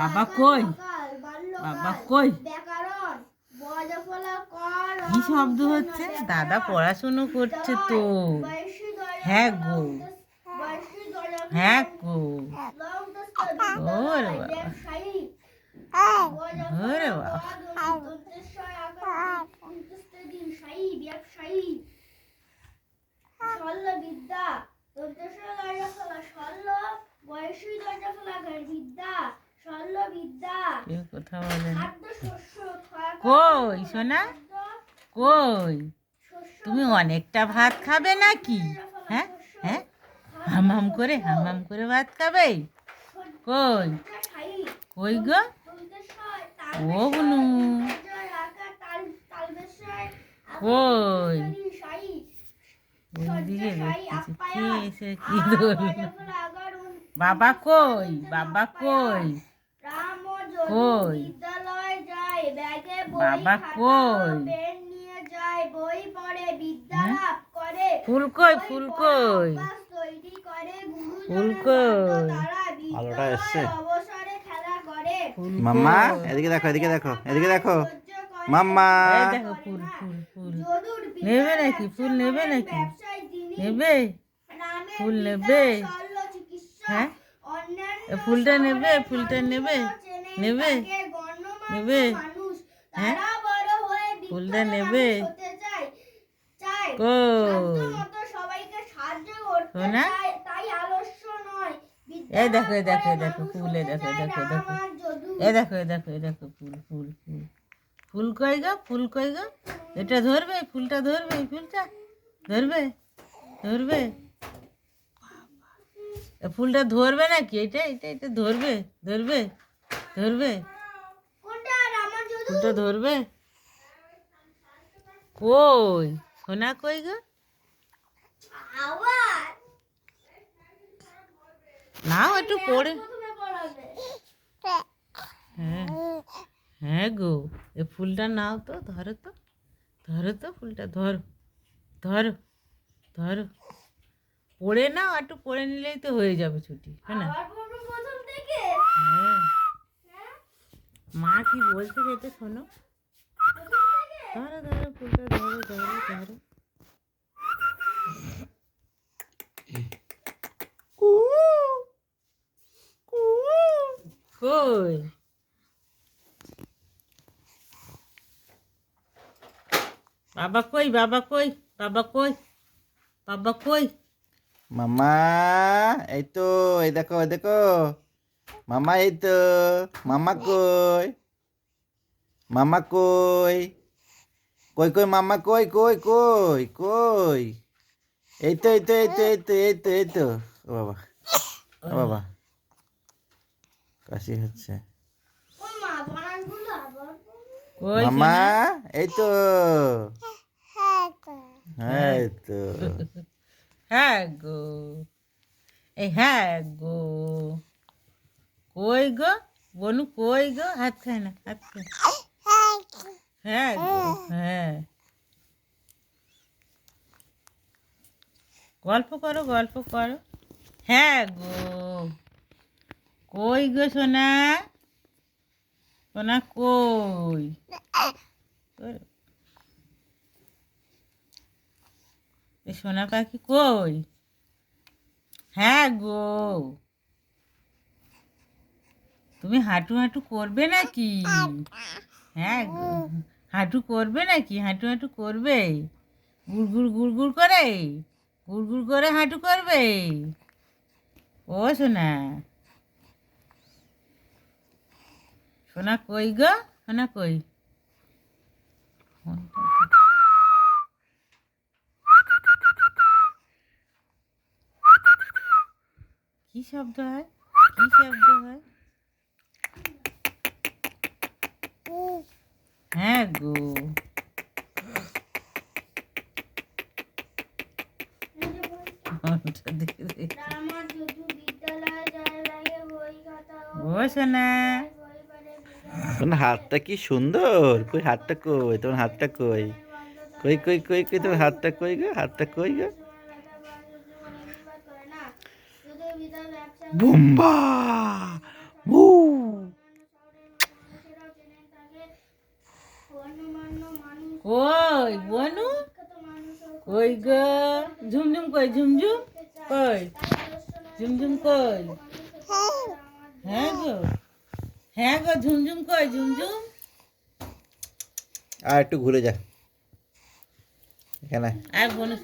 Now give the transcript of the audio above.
বাবা কই? বাবা কই? কি শব্দ হচ্ছে? দাদা পড়াশুনো করছে তো। হ্যাঁ গো, হ্যাঁ গো। ওরে বাবা, ওরে বাবা। কেউ কথা বলে না। কই সোনা, কই? তুমি অনেকটা ভাত খাবে নাকি? হ্যাঁ হ্যাঁ, হামাম করে ভাত খাবে? কই, কই গো? ও বুনু, কই? ওইদিকে দেখতেছি কে এসে কি ধরল। বাবা কই? বাবা কই? কই? বাবা কই? ফুল কই? ফুল কই? ফুল কই? আলোটা এসছে। মাম্মা এদিকে দেখো, এদিকে দেখো, এদিকে দেখো মাম্মা। এই দেখো ফুল, ফুল, ফুল নেবে নাকি? ফুল নেবে নাকি? নেবে? ফুল নেবে? হ্যাঁ, ফুলটা নেবে? ফুলটা নেবে? নেবে? নেবে? হ্যাঁ, ফুলটা নেবে? কই সোনা? এই দেখো, এই দেখো, এই দেখো ফুল, এই দেখো, এই দেখো, দেখো, এই দেখো, এই দেখো, এই দেখো ফুল, ফুল, ফুল। ফুল কই গো? ফুল কই গো? এটা ধরবে? ফুলটা ধরবে? ফুলটা ধরবে? ধরবে? ফুলটা ধরবে নাকি? এটা এটা এটা ধরবে? ধরবে? ধরবে? ফুলটা ধরবে? কই সোনা কই গো? নাও একটু পড়ে। হ্যাঁ, হ্যাঁ গো, এ ফুলটা নাও তো, ধরো তো, ধরো তো ফুলটা, ধরো, ধরো, ধরো। পড়ে নাও, একটু পড়ে নিলেই তো হয়ে যাবে ছুটি, হ্যাঁ না? হ্যাঁ, মা কি বলছে সেটা শোনো। ধরো, ধরো ফুলটা, ধরো, ধরো, ধরো। কই? বাবা কই? বাবা কই? বাবা কই? বাবা কই? মাম্মা এই তো, এই দেখো, এই দেখো মাম্মা, এই তো মাম্মা কই? মাম্মা কই? কই কই মাম্মা কই? কই কই কই? এই তো, এই তো, এই তো, এই তো, এই তো, এই তো। ও বাবা, ও বাবা, কাশি হচ্ছে। কই মাম্মা সোনা? এই তো, হ্যাঁ, এই তো। হ্যাঁ গো, এই হ্যাঁ গো। কই গো? বনু কই গো? হাত খায় না, হাত খায়। হ্যাঁ গো, হ্যাঁ। গল্প করো, গল্প করো। হ্যাঁ গো। কই গো সোনা? সোনা কই? এ সোনা পাখি কই? হ্যাঁ গো। তুমি হাঁটু হাঁটু করবে নাকি? হ্যাঁ গো, হাঁটু করবে নাকি? হাঁটু হাঁটু করবে? গুড়গুড় গুড়গুড় করে, গুড়গুড় করে হাঁটু করবে? ও সোনা, সোনা কই গো? সোনা কই? কি শব্দ হয়? কি শব্দ হয়? হ্যাঁ গো। মনটা দেখে দেখে। ও সোনা, তোমার হাতটা কি সুন্দর। কই হাতটা কই? তোমার হাতটা কই? কই কই কই কই তোমার হাতটা কই গো? হাতটা কই গো? বুম্বা, বু। কই বনু কই গো ঝুমঝুম কই ঝুমঝুম কই ঝুমঝুম কই হ্যাঁ গো ঝুমঝুম কই ঝুমঝুম আর একটু ঘুরে যা এখানে আর বনু